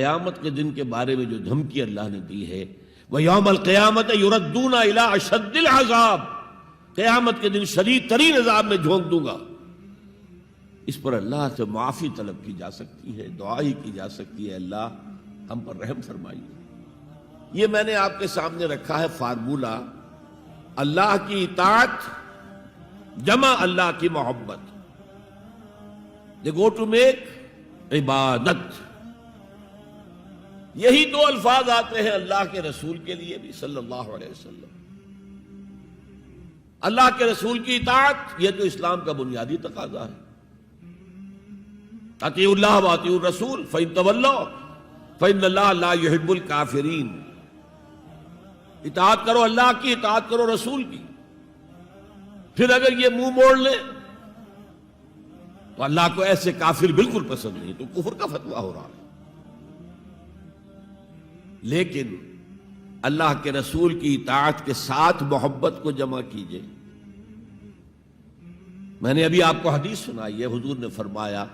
قیامت کے دن کے بارے میں جو دھمکی اللہ نے دی ہے وَيَوْمَ الْقِيَامَةِ يُرَدُّونَ إِلَىٰ أَشَدِّ الْعَذَابِ، قیامت کے دن شدید ترین عذاب میں جھونک دوں گا۔ اس پر اللہ سے معافی طلب کی جا سکتی ہے، دعا ہی کی جا سکتی ہے، اللہ ہم پر رحم فرمائیے۔ یہ میں نے آپ کے سامنے رکھا ہے فارمولہ، اللہ کی اطاعت جمع اللہ کی محبت۔ They go to make عبادت۔ یہی دو الفاظ آتے ہیں اللہ کے رسول کے لیے بھی صلی اللہ علیہ وسلم۔ اللہ کے رسول کی اطاعت یہ تو اسلام کا بنیادی تقاضا ہے۔ اطیعوا اللہ واطیعوا الرسول فإن تولوا فإن اللہ لا يحب الکافرین۔ اطاعت کرو اللہ کی، اطاعت کرو رسول کی۔ پھر اگر یہ منہ موڑ لیں تو اللہ کو ایسے کافر بالکل پسند نہیں، تو کفر کا فتویٰ ہو رہا ہے۔ لیکن اللہ کے رسول کی اطاعت کے ساتھ محبت کو جمع کیجئے۔ میں نے ابھی آپ کو حدیث سنائی ہے، حضور نے فرمایا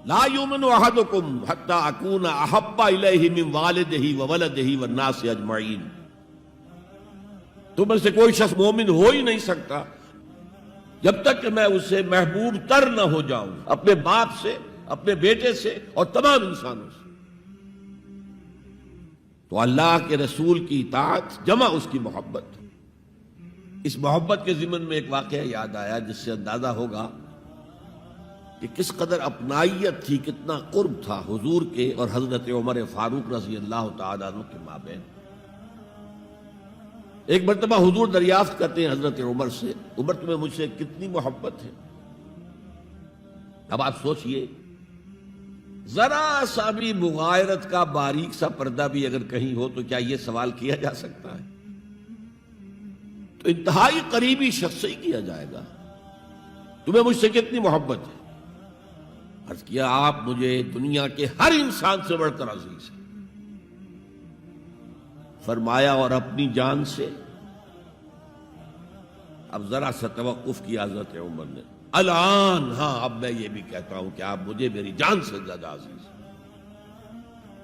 لا یؤمن احدکم حتی اکون احب الیہ من والدہ وولدہ والناس اجمعین۔ تم میں سے کوئی شخص مومن ہو ہی نہیں سکتا جب تک کہ میں اسے محبوب تر نہ ہو جاؤں، اپنے باپ سے، اپنے بیٹے سے اور تمام انسانوں سے۔ تو اللہ کے رسول کی اطاعت جمع اس کی محبت۔ اس محبت کے ضمن میں ایک واقعہ یاد آیا جس سے اندازہ ہوگا کہ کس قدر اپنائیت تھی، کتنا قرب تھا حضور کے اور حضرت عمر فاروق رضی اللہ تعالیٰ عنہ کے مابین۔ ایک مرتبہ حضور دریافت کرتے ہیں حضرت عمر سے، عمر تمہیں مجھ سے کتنی محبت ہے؟ اب آپ سوچئے، ذرا سا بھی مغایرت کا باریک سا پردہ بھی اگر کہیں ہو تو کیا یہ سوال کیا جا سکتا ہے؟ تو انتہائی قریبی شخص سے ہی کیا جائے گا، تمہیں مجھ سے کتنی محبت ہے؟ عرض کیا آپ مجھے دنیا کے ہر انسان سے بڑھ کر عزیز ہیں۔ فرمایا اور اپنی جان سے؟ اب ذرا سا توقف کیا حضرت عمر نے، الان ہاں اب میں یہ بھی کہتا ہوں کہ آپ مجھے میری جان سے زیادہ عزیز ہیں۔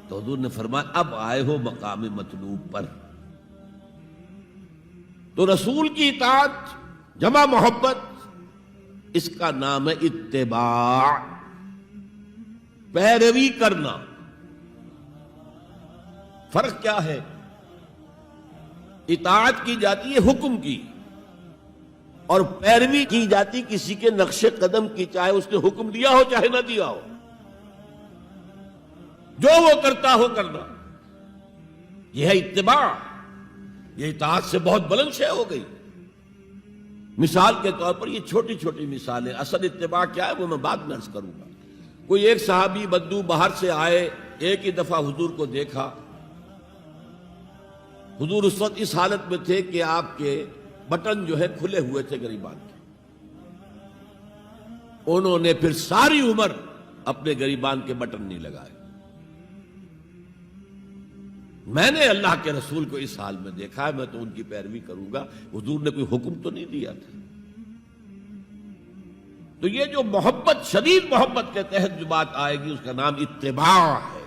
تو حضور نے فرمایا اب آئے ہو مقام مطلوب پر۔ تو رسول کی اطاعت جمع محبت، اس کا نام ہے اتباع، پیروی کرنا۔ فرق کیا ہے؟ اطاعت کی جاتی ہے حکم کی، اور پیروی کی جاتی کسی کے نقش قدم کی، چاہے اس نے حکم دیا ہو چاہے نہ دیا ہو، جو وہ کرتا ہو کرنا۔ یہ ہے اتباع۔ یہ اطاعت سے بہت بلند شے ہو گئی۔ مثال کے طور پر یہ چھوٹی چھوٹی مثالیں، اصل اتباع کیا ہے وہ میں بعد میں عرض کروں گا۔ کوئی ایک صحابی بدو باہر سے آئے، ایک ہی دفعہ حضور کو دیکھا، حضور اس وقت اس حالت میں تھے کہ آپ کے بٹن جو ہے کھلے ہوئے تھے گریبان کے۔ انہوں نے پھر ساری عمر اپنے گریبان کے بٹن نہیں لگائے۔ میں نے اللہ کے رسول کو اس حال میں دیکھا ہے، میں تو ان کی پیروی کروں گا۔ حضور نے کوئی حکم تو نہیں دیا تھا۔ تو یہ جو محبت، شدید محبت کے تحت جو بات آئے گی، اس کا نام اتباع ہے۔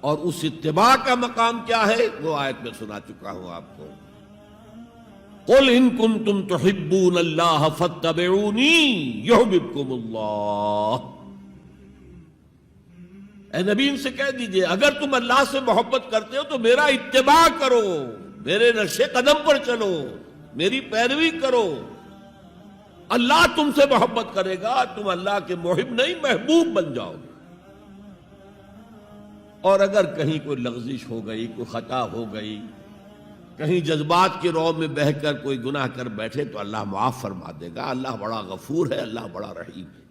اور اس اتباع کا مقام کیا ہے وہ آیت میں سنا چکا ہوں آپ کو۔ قُلْ إِن كُنتُمْ تُحِبُّونَ اللَّهَ فَاتَّبِعُونِي يُحْبِبْكُمُ اللَّهُ۔ اے نبی ان سے کہہ دیجئے اگر تم اللہ سے محبت کرتے ہو تو میرا اتباع کرو، میرے نقش قدم پر چلو، میری پیروی کرو۔ اللہ تم سے محبت کرے گا، تم اللہ کے محب نہیں محبوب بن جاؤ گے۔ اور اگر کہیں کوئی لغزش ہو گئی، کوئی خطا ہو گئی، کہیں جذبات کی رو میں بہہ کر کوئی گناہ کر بیٹھے تو اللہ معاف فرما دے گا۔ اللہ بڑا غفور ہے، اللہ بڑا رحیم ہے۔